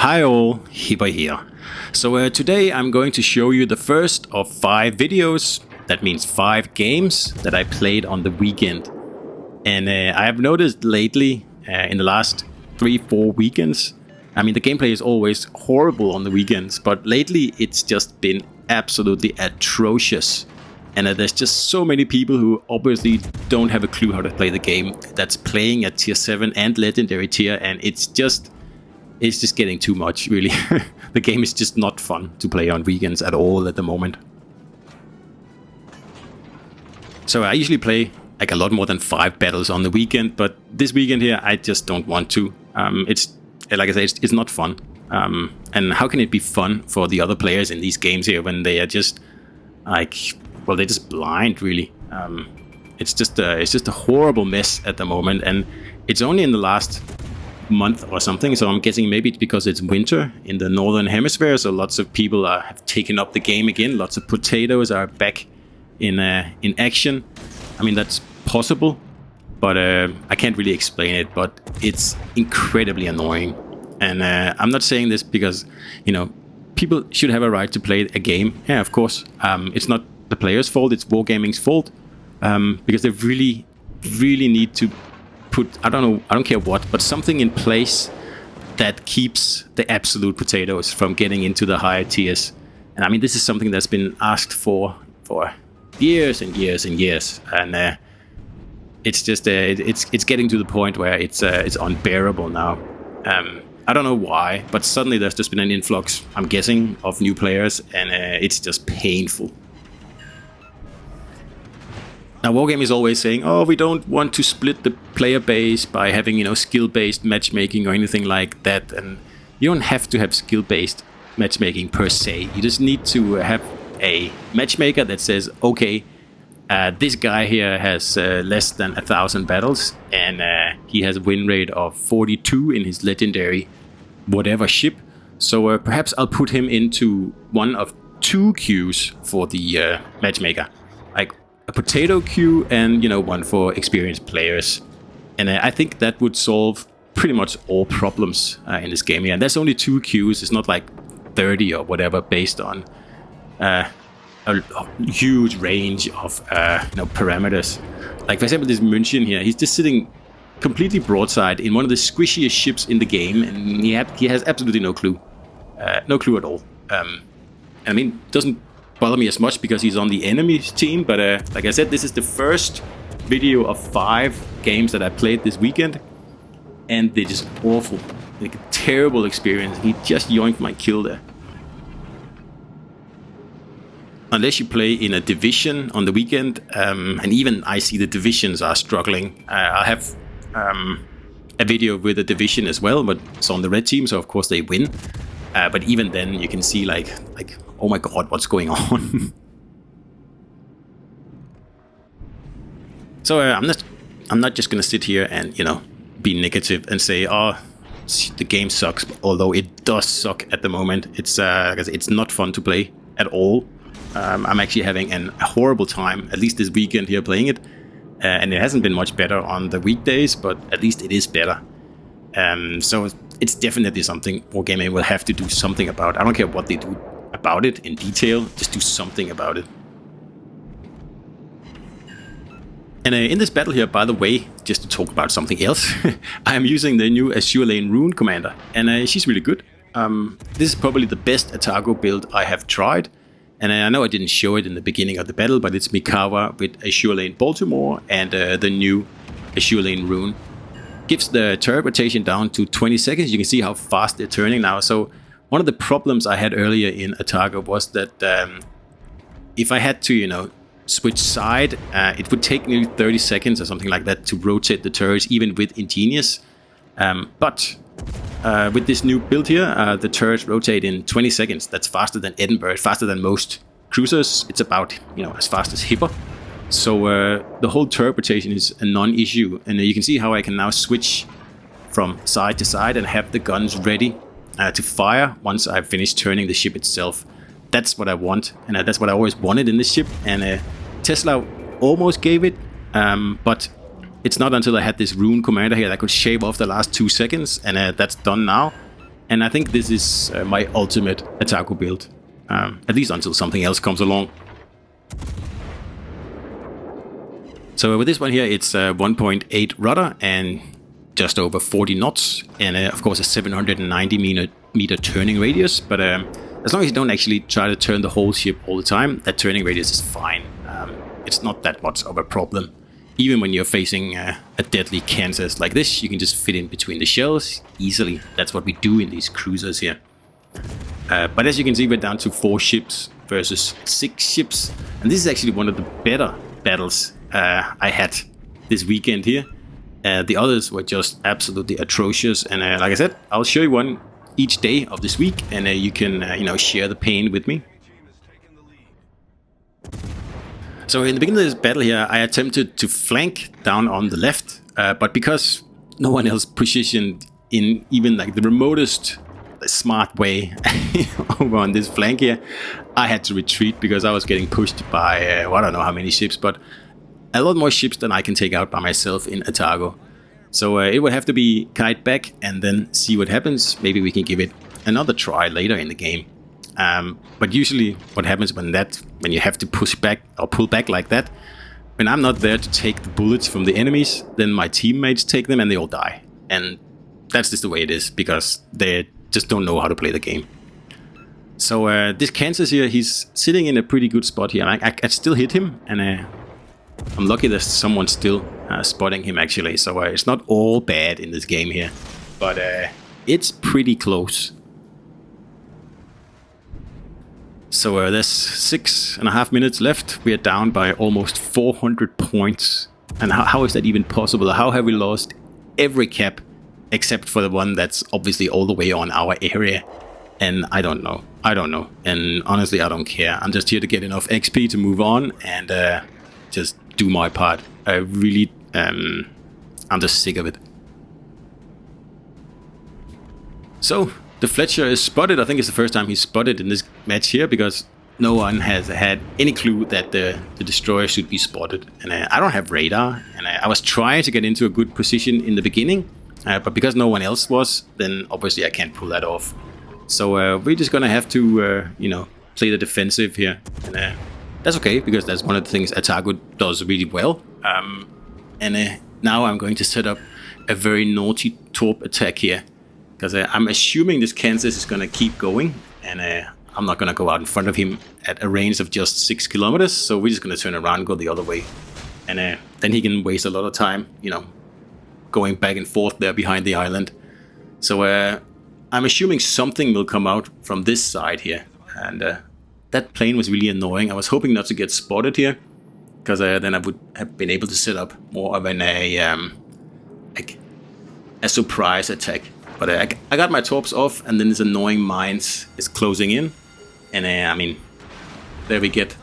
Hi all, Hipper here. So today I'm going to show you the first of 5 videos, that means 5 games that I played on the weekend. And I have noticed lately, in the last 3-4 weekends, I mean the gameplay is always horrible on the weekends, but lately it's just been absolutely atrocious. And there's just so many people who obviously don't have a clue how to play the game that's playing at tier 7 and legendary tier, and it's just getting too much, really. The game is just not fun to play on weekends at all at the moment. So I usually play like a lot more than 5 battles on the weekend, but this weekend here I just don't want to. It's like I say, it's not fun. And how can it be fun for the other players in these games here when they are just like, well, they're just blind, really. It's just a horrible mess at the moment, and it's only in the last month or something, so I'm guessing maybe it's because it's winter in the northern hemisphere, so lots of people have taken up the game again. Lots of potatoes are back in action. I mean, that's possible, but I can't really explain it, but it's incredibly annoying. And I'm not saying this because, you know, people should have a right to play a game. Yeah, of course. It's not the player's fault, it's Wargaming's fault, because they really need to put, I don't care what, but something in place that keeps the absolute potatoes from getting into the higher tiers. And I mean, this is something that's been asked for years and years and years, and it's just it's getting to the point where it's unbearable now. I don't know why, but suddenly there's just been an influx, I'm guessing, of new players, and it's just painful. Now, Wargaming is always saying, oh, we don't want to split the player base by having, you know, skill-based matchmaking or anything like that. And you don't have to have skill-based matchmaking per se. You just need to have a matchmaker that says, okay, this guy here has less than 1,000 battles, and he has a win rate of 42 in his legendary whatever ship. So perhaps I'll put him into one of 2 queues for the matchmaker. Like a potato queue and, you know, one for experienced players. And I think that would solve pretty much all problems in this game here. And there's only 2 queues. It's not like 30 or whatever, based on a huge range of parameters. Like, for example, this München here, he's just sitting completely broadside in one of the squishiest ships in the game, and he has absolutely no clue. No clue at all. I mean, doesn't bother me as much because he's on the enemy's team, but like I said, this is the first video of 5 games that I played this weekend, and they're just awful. Like a terrible experience. He just yoinked my kill there. Unless you play in a division on the weekend, and even I see the divisions are struggling. I have a video with a division as well, but it's on the red team, so of course they win. But even then, you can see like, oh my god, what's going on? So I'm not just gonna sit here and, you know, be negative and say, oh, the game sucks. Although it does suck at the moment. It's not fun to play at all. I'm actually having a horrible time, at least this weekend here, playing it. And it hasn't been much better on the weekdays, but at least it is better. So it's definitely something Wargaming will have to do something about. I don't care what they do about it in detail, just do something about it. And in this battle here, by the way, just to talk about something else, I am using the new Azure Lane Rune commander, and she's really good. This is probably the best Atago build I have tried, and I know I didn't show it in the beginning of the battle, but it's Mikawa with Azure Lane Baltimore and the new Azure Lane Rune. Gives the turret rotation down to 20 seconds. You can see how fast they're turning now. So one of the problems I had earlier in Atago was that if I had to, you know, switch side, it would take nearly 30 seconds or something like that to rotate the turrets, even with Ingenious. But with this new build here, the turrets rotate in 20 seconds. That's faster than Edinburgh, faster than most cruisers. It's about, you know, as fast as Hipper. So the whole turret rotation is a non-issue, and you can see how I can now switch from side to side and have the guns ready to fire once I've finished turning the ship itself. That's what I want, and that's what I always wanted in this ship, and Tesla almost gave it, but it's not until I had this Rune commander here that I could shave off the last 2 seconds, and that's done now. And I think this is my ultimate Atago build, at least until something else comes along. So with this one here, it's 1.8 rudder and just over 40 knots, and of course a 790 meter turning radius. But as long as you don't actually try to turn the whole ship all the time, that turning radius is fine. It's not that much of a problem. Even when you're facing a deadly Kansas like this, you can just fit in between the shells easily. That's what we do in these cruisers here. But as you can see, we're down to 4 ships versus 6 ships. And this is actually one of the better battles I had this weekend here. The others were just absolutely atrocious. And like I said, I'll show you one each day of this week. And you can, share the pain with me. So in the beginning of this battle here, I attempted to flank down on the left, but because no one else positioned in even like the remotest smart way over on this flank here, I had to retreat because I was getting pushed by, I don't know how many ships, but a lot more ships than I can take out by myself in Atago. So it would have to be kite back and then see what happens. Maybe we can give it another try later in the game. But usually what happens when you have to push back or pull back like that, when I'm not there to take the bullets from the enemies, then my teammates take them and they all die. And that's just the way it is, because they just don't know how to play the game. So this Kansas here, he's sitting in a pretty good spot here. I still hit him, and I'm lucky there's someone still spotting him actually. So it's not all bad in this game here, but it's pretty close. So there's 6.5 minutes left. We are down by almost 400 points. And how is that even possible? How have we lost every cap except for the one that's obviously all the way on our area? And I don't know. And honestly, I don't care. I'm just here to get enough XP to move on and just do my part. I'm just sick of it. So the Fletcher is spotted. I think it's the first time he's spotted in this match here, because no one has had any clue that the destroyer should be spotted. And I don't have radar, and I was trying to get into a good position in the beginning, but because no one else was, then obviously I can't pull that off. So we're just gonna have to, play the defensive here, and that's okay, because that's one of the things Atago does really well. And now I'm going to set up a very naughty torp attack here, because I'm assuming this Kansas is going to keep going, and I'm not going to go out in front of him at a range of just 6 kilometers, so we're just going to turn around and go the other way. And then he can waste a lot of time, going back and forth there behind the island. So I'm assuming something will come out from this side here, and that plane was really annoying. I was hoping not to get spotted here, because then I would have been able to set up more of a surprise attack. But I got my torps off, and then this annoying mines is closing in. And there we get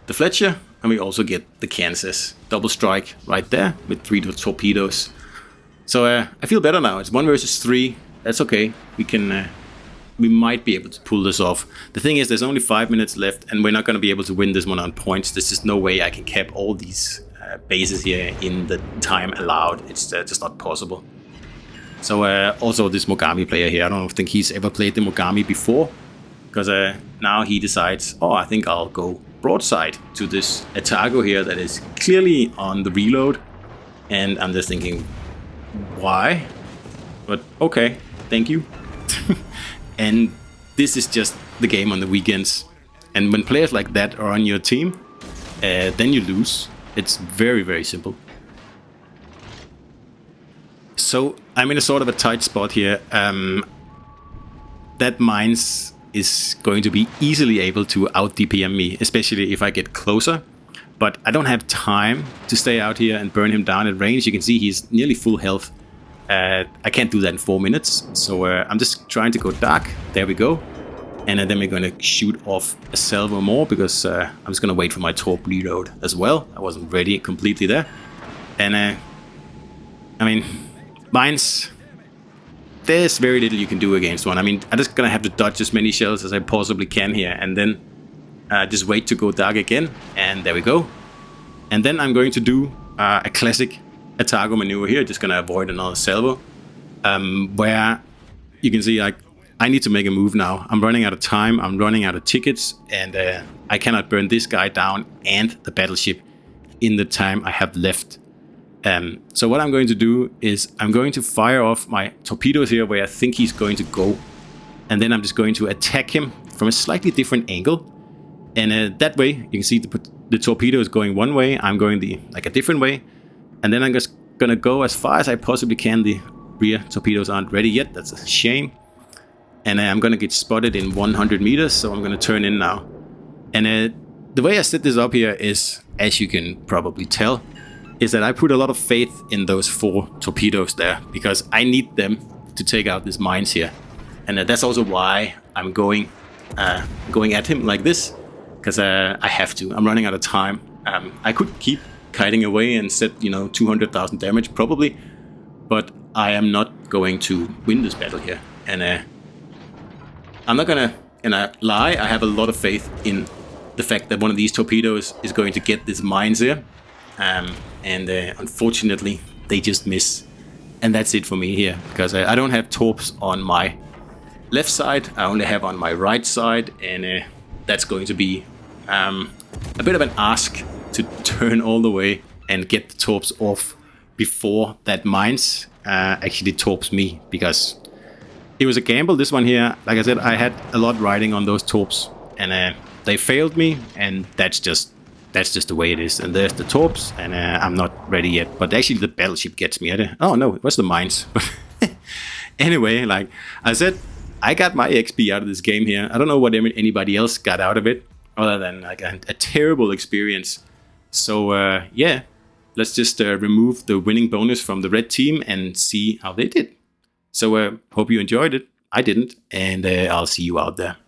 the Fletcher, and we also get the Kansas. Double strike right there with 3 torpedoes. So I feel better now. It's 1 versus 3. That's okay. We might be able to pull this off. The thing is, there's only 5 minutes left, and we're not going to be able to win this one on points. There's just no way I can cap all these bases here in the time allowed. It's just not possible. So also this Mogami player here, I don't think he's ever played the Mogami before, because now he decides, I think I'll go broadside to this Atago here that is clearly on the reload. And I'm just thinking, why? But okay, thank you. And this is just the game on the weekends. And when players like that are on your team, then you lose. It's very, very simple. So I'm in a sort of a tight spot here. That mines is going to be easily able to out DPM me, especially if I get closer. But I don't have time to stay out here and burn him down at range. You can see he's nearly full health. I can't do that in 4 minutes. So I'm just trying to go dark. There we go. And then we're going to shoot off a salvo more, because I'm just going to wait for my torp reload as well. I wasn't ready completely there. And mines, there's very little you can do against one. I'm just gonna have to dodge as many shells as I possibly can here, and then just wait to go dark again, and there we go. And then I'm going to do a classic Atago maneuver here, just gonna avoid another salvo, where you can see I need to make a move now. I'm running out of time, I'm running out of tickets, and I cannot burn this guy down and the battleship in the time I have left. So what I'm going to do is I'm going to fire off my torpedoes here where I think he's going to go. And then I'm just going to attack him from a slightly different angle. And that way, you can see the torpedo is going one way, I'm going a different way. And then I'm just going to go as far as I possibly can. The rear torpedoes aren't ready yet, that's a shame. And I'm going to get spotted in 100 meters, so I'm going to turn in now. And the way I set this up here is, as you can probably tell, is that I put a lot of faith in those 4 torpedoes there, because I need them to take out these mines here. And that's also why I'm going at him like this, because I have to. I'm running out of time. I could keep kiting away and set 200,000 damage probably, but I am not going to win this battle here. And I'm not gonna lie, I have a lot of faith in the fact that one of these torpedoes is going to get these mines here. And unfortunately, they just miss. And that's it for me here, because I don't have torps on my left side, I only have on my right side, and that's going to be a bit of an ask to turn all the way and get the torps off before that mines actually torps me, because it was a gamble, this one here. Like I said, I had a lot riding on those torps, and they failed me, and that's just the way it is. And there's the torps, and I'm not ready yet. But actually, the battleship gets me at it. Oh no, it was the mines. Anyway, like I said, I got my XP out of this game here. I don't know what anybody else got out of it, other than like a terrible experience. So yeah, let's just remove the winning bonus from the red team and see how they did. So hope you enjoyed it. I didn't, and I'll see you out there.